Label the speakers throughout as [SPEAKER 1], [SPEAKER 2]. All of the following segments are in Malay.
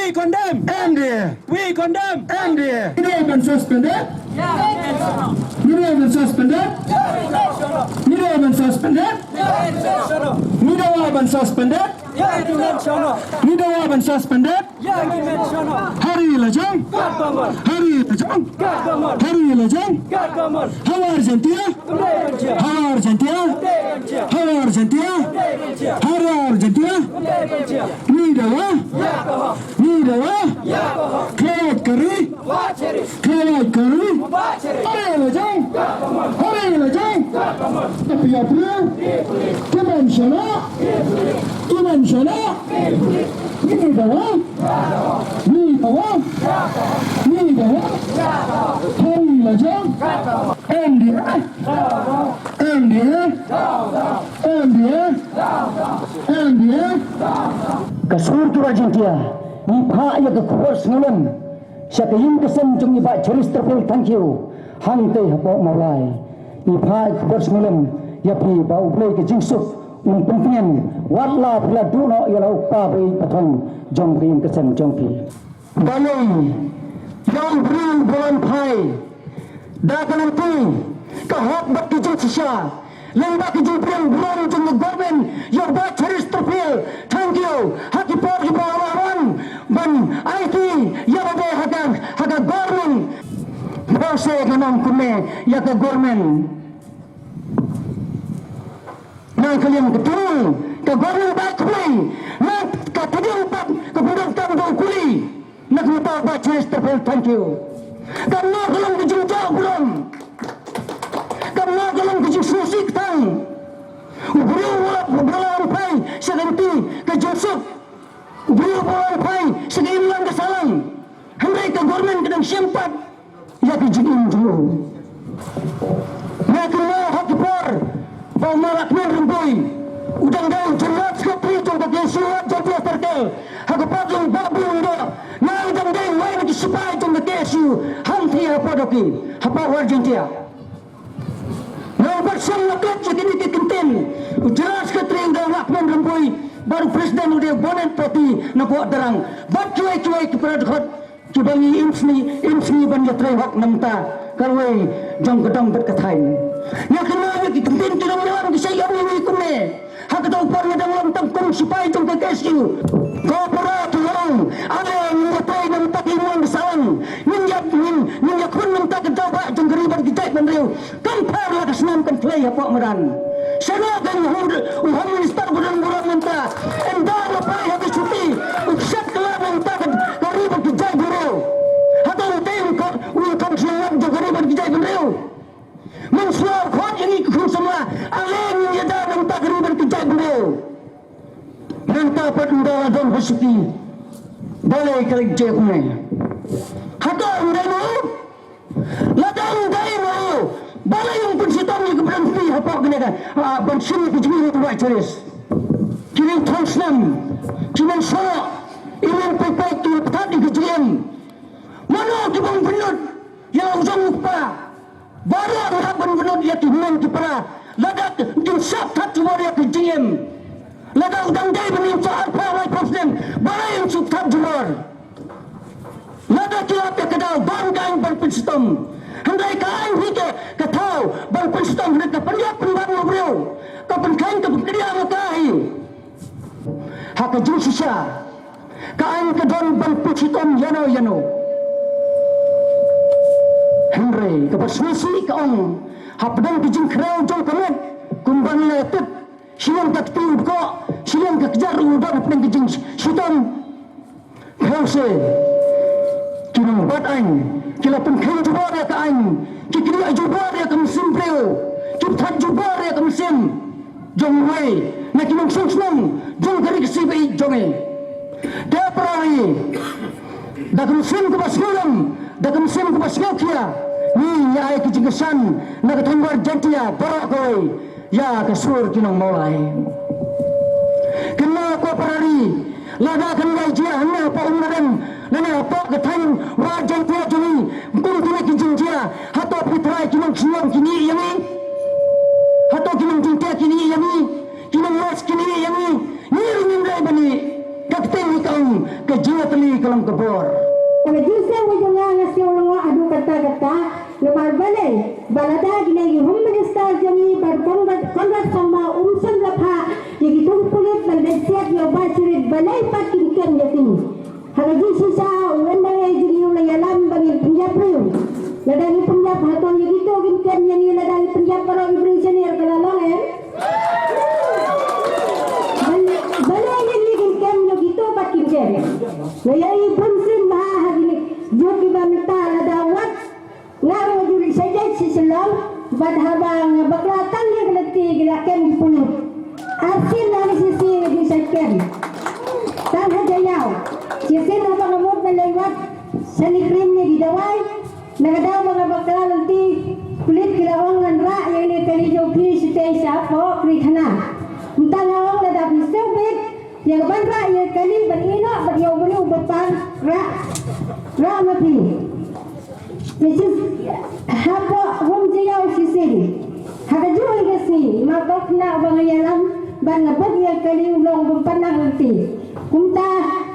[SPEAKER 1] We condemn.
[SPEAKER 2] NDA.
[SPEAKER 1] We condemn.
[SPEAKER 2] NDA. Ni akan suspended. Ni akan suspended. Ni akan suspended. Ni akan suspended. Ni akan suspended. Hari lajang. Hari lajang. Hari lajang. Hawa Argentina. Hawa Argentina. Hawa Argentina. Hawa Argentina. Ni dawa. Ni dawa. Kelawat kari. Kelawat kari. Hari lajang. Hari lajang. Tapi apa? Iman sana. Iman sana. Ni dawa. Ni dawa. Ni dawa. Hari lajang. NDA. NDA. NDA. NDA. Kasur tu Argentina. Ni pak ya ke kuas ngulam. Siapa yang kesan jom ni pak ceris terpil thank you. Hang teh apa mulai. Ni pak kuas ngulam. Ya pi bau play ke jingsuk. Pempian warla pula duno ialah upah beri patron jom pi kesan jom pi. Balong yang beri bulan pai. Dah nanti kahok bat kijing sisa. Lembak kijing priang bulan jom government yang buat ceris terpil. Thank you. Haki por ibu awan ban IT yang ada haka government. Bose kanam kume ya ke government. Nang kalian betul ke government baik kuli. Nang katanya empat kemudian kamu kuli. Nak lupa buat ceris terpil. Thank you. Karena kalau kijing jauh belum. Karena kalau kijing susik tang. Beriau bulan pai seganti ke Joseph. Beriau bulan pai segailang ke salang. Hendak ke government kedang sempat. Ya kijing injur. Nak kena haki por. Bau malak nan rembui. Udang daun jelat sekali contoh dia suat jadi terkel. Haki por yang babi unda. Nah udang daun lain lagi supaya contoh dia siu. Hanti apa doki. Apa Argentina. Nah bersama lekat segini kekenten. Jelas ketering dalam lakman rembui. Baru presiden udah bonet poti nak terang. Bat cuai-cuai kepada dekat. Cubangi imsni ban yatrai hak namta. Karwai jam gedang berkatain. Yang kenanya kekenten tidak menyerang kisah ini kume. Hak tahu parnya dalam tangkum supaya jam kekesiu. Korporat yang ada yang yatrai namta imuan besalang. Minyak pun namta kejawa jam geriban kijai menriu. Kampar lah kesenam kan play apa meran. Sana kan uham minister bulan-bulan namta. Endah lepai habis cuti. Ukset kelar namta kan geriban kijai buru. Atau tem kan siang jam geriban kijai menriu. Mensuar kuat yang ikut semua. Aleng yang ada namta geriban kijai buru. Namta pat undawa dan hosuki. Boleh kalik jekme. Hata undai ladang dai mau balai yang pensitam ni keberan pi apa kena kan bensin kejimi itu buat ceris kini transnam kini sana ini pepai tu tadi kejian mana kibang penut yang ujung lupa baru orang penut ya kiman kipara ladak dinsap tak cuma dia kejian ladak udang dai meninca apa wai presiden balai yang sukap jumar lada kilap ya kedal banggang berpenstom. Hendai kain hike ketau berpenstom hendak kepenyak penbang ngobrol. Kapan kain kepenkeria makahi. Haka jung sisa. Kain kedon berpenstom yano. Hendai kepersmisi kaong. Hapdang kijing kerau jong kamet. Kumban letep. Silang kaktiu kok. Silang kekejar udang hapdang kijing sitom. Hause. Kinang bat aing, kila pengkeng jubar ya ke aing, kikriya jubar ya ke musim preo, kiptat jubar ya ke musim, jong wei, nak kinang sungsnang, jong kari kesibai jonge. Dia perai, dah ke musim ke basgulam, dah ke musim ke basgaukia, ni ya ai kejengkesan, nak ke tanggar jantia, barak koi, ya ke sur kinang mulai. Kena ko perai, lada kenai jia hanya apa umrem. Nana apa ketain wajan tua juni, bung kena kijing dia, hato pitrai kinang suam kini yang ni, hato kinang cinta kini yang ni, kinang mas kini yang ni, ni ringin rai bani, kakten ikang ke jiwa teli kalau dalam kebor.
[SPEAKER 1] Kalau justru ujungnya ngasih ulungo adu kata-kata, lepas balik, balada gini humanistar jami berkonrat sama umsan lapha, jadi tumpulit berdesiat nyoba curit balai pakin ken yakin. Hagaji sisa uendang jadi ulayalam bagi penjabru. Ladang penjab hatong jadi tu gimkan yani ladang penjab para ibri senior kelalong balai jadi gimkan gitu pakin ken. Layai bunsin maha gini joki bamita ladawat ngaru juri saja siselam badhabang baklatang yang keleti gerakan dipunuh asin dari sisi disakan tanah jayau sisi apa ngamut melewat seni krimnya didawai nagadaw mga bakla nanti kulit kilawang nganra yang ini kali joki sitai siapa krikana entah ngawang ladap nisabit yang banra yang kali berina beriau beriau berpan ra mati Yesus hapa hum jayau sisi hada jual gasi mabak na bangayalam ban ngabag yang kali ulong berpanang nanti kumta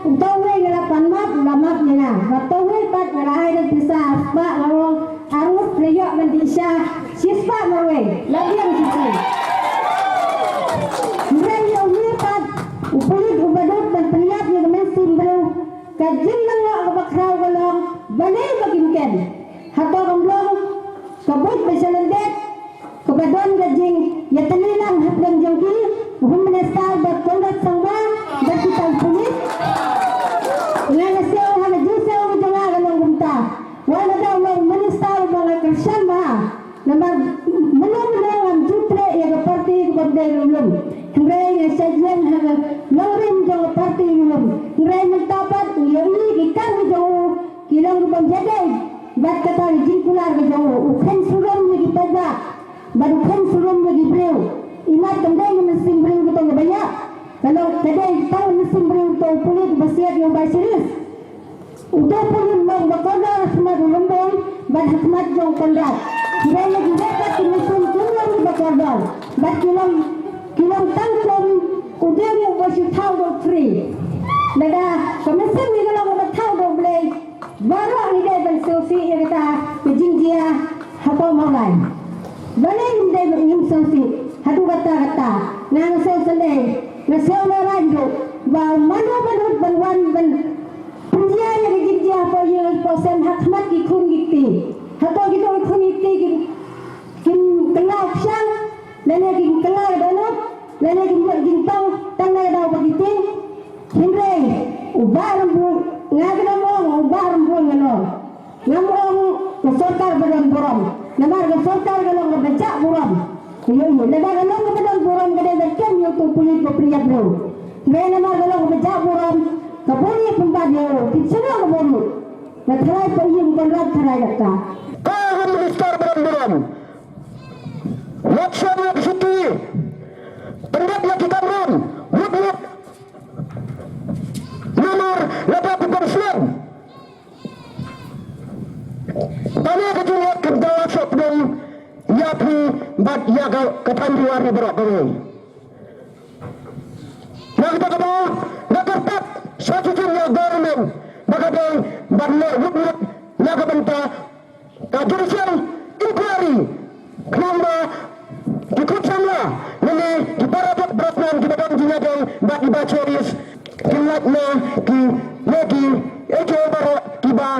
[SPEAKER 1] utawe ngalapan map ulamak nina watawe pat ngarahay dan bisa aspa ngawang arut reyok mendisya sispa marwe labiang sisi mereka ulipat upulit ubadot dan peniap yang mesin bro kajin lang wa kabakraw galong balay magingken hato kamlong kabut besalandet kabadon gajing yatanilang haplang jangki humanestal berkondat sangba berkitang pulit nganasew hanajusew janga galong gumta wala daw lang manistal mga kersan ba na manong ang jutre yaga parti kubagday ulong hingray nga sadyan haga lawrin jaga parti ulong hingray nagtapat uyami ikan jago kilang rubang jaday bat kata jingkular jago ukhen suram lagi pada baru ukhen suram lagi brew imat kanday nga mesin brew kita ngabaya kalau kadai tahu mesin brew to pulit basiat yung basiris udah pulit mau bakoda asmat ulambon bat hakmat jong kondat hingray lagi dapat mesin kulang bakoda bat kilang tangkom udah yung basi tau do free nada kamisan ni kalau mau tau do blay baru ni day ban selfie yang kata kejing dia apa maulai balai ni day ban selfie hadu kata nang selfie ngasih orang tu bahawa mana ban penjia yang kejing dia apa yang posen hakmat ikun giti atau gitu ikun giti kin kelak sang dan lagi kelak dalam dan lagi gintang tangga dah begitu hinggai ubah rambut ngagram ubah rambut ngano ngamong kesorkar badan borom namar kesorkar kalau ngebecak borom iya namar kalau ngebadan borom kada bekan yo tu pulit bepriat bro ngai namar kalau ngebecak borom kapuni pempat yo kisana borom na try pa iyong kanrat try ka
[SPEAKER 2] Kaham minister borom Laksa niya kisuti pendat niya kita borom wud nomor 80%. Tanya kejulat kerja shop dong yapi bat yaga ketanduan di berak beri. Nah kita kata nak kertas satu jenis government bagaimana bandar wujud naga benta judicial inquiry kenapa ikut sama ini di barabat beratman di badan jinadong bat dibacoris kilat na ki lagi ejo baro tiba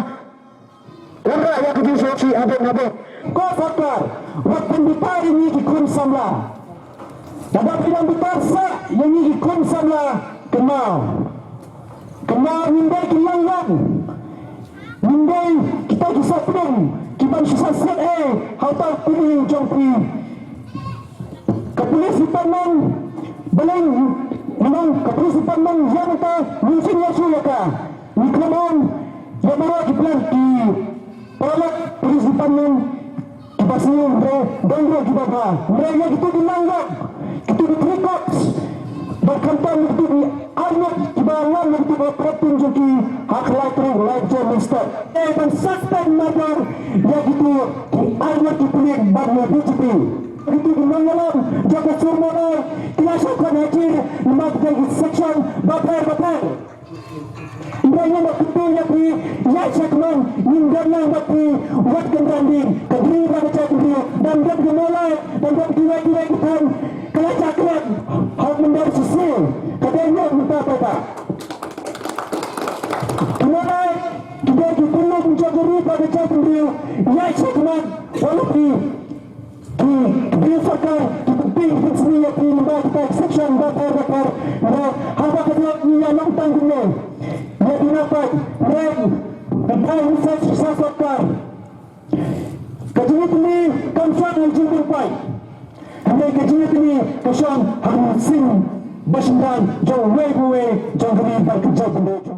[SPEAKER 2] ora ya ke sosi abang ko fakar wat penditar ini ki kun samla dapat bilang bitar sa yang ini kun samla kenal mindai kilanggan mindai kita kisah pedang kiban susah set hautal pilih jongpi kepulis dipanang beleng memang keputusan yang ta mungkin ya suaka nikmon ya baru diplan di pelak keputusan dipasnya dongro di bawah mereka itu dimanggap itu ditrikot berkantor itu di anak di bawah itu berpetunjuk di hak light journalist dan suspend matter ya gitu di anak di punya barnya BJP itu dimangalam jaga surmona tinasukan hadir memaknai section bapak mereka nak itu yapi ya cekman ninggalnya yapi wat kenrandi kediri pada cekri dan dan gemolai dan dan kira-kira kita kalau cakrat hal mendapat sisi katanya minta apa gemolai kita perlu mencari pada cekri ya cekman walaupun di fakar di fiksi yapi membaca section bakar apa kedua yang long tanggungnya ya dinapat reg dan research sasakar kajian ini kamsat yang jumpa pai hanya kajian ini kesan harus sing basindan jauh way jauh kami berkerja